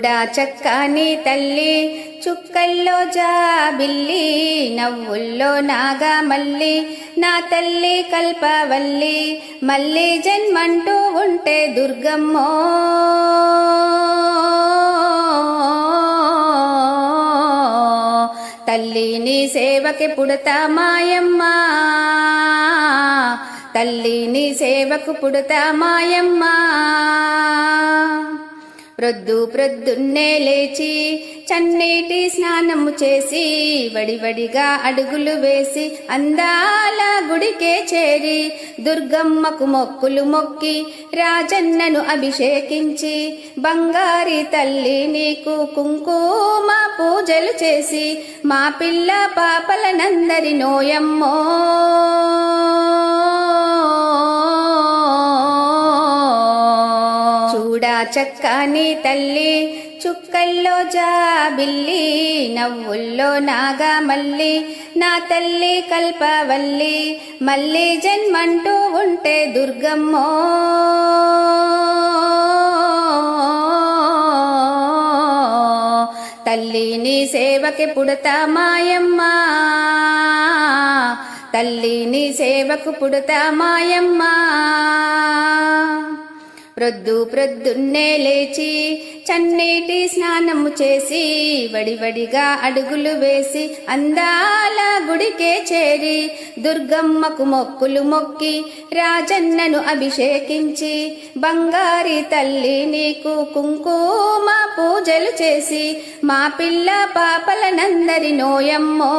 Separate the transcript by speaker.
Speaker 1: చూడా చక్కని తల్లి చుక్కల్లో జాబిల్లి నవ్వుల్లో నాగమల్లి నా తల్లి కల్పవల్లి మళ్ళీ జన్మంటూ ఉంటే దుర్గమ్మో తల్లి నీ సేవకి పుడతా మాయమ్మ తల్లి నీ సేవకు పుడతా మాయమ్మ ప్రొద్దున్నే లేచి చన్నీటి స్నానము చేసి వడివడిగా అడుగులు వేసి అందాల గుడికే చేరి దుర్గమ్మకు మొక్కులు మొక్కి రాజన్నను అభిషేకించి బంగారి తల్లి నీకు కుంకుమ పూజలు చేసి మా పిల్ల పాపలనందరి నోయమ్మో చూడా చక్కని తల్లి చుక్కల్లో జాబిల్లి నవ్వుల్లో నాగమల్లి నా తల్లి కల్పవల్లి మళ్ళీ జన్మంటూ ఉంటే దుర్గమ్మో తల్లి నీ సేవకి పుడతా మాయమ్మ తల్లి నీ సేవకు పుడతా మాయమ్మ ప్రొద్దున్నే లేచి చన్నీటి స్నానము చేసి వడివడిగా అడుగులు వేసి అందాల గుడికే చేరి దుర్గమ్మకు మొక్కులు మొక్కి రాజన్నను అభిషేకించి బంగారి తల్లి నీకు కుంకుమ పూజలు చేసి మా పిల్ల పాపలనందరి నోయమ్మో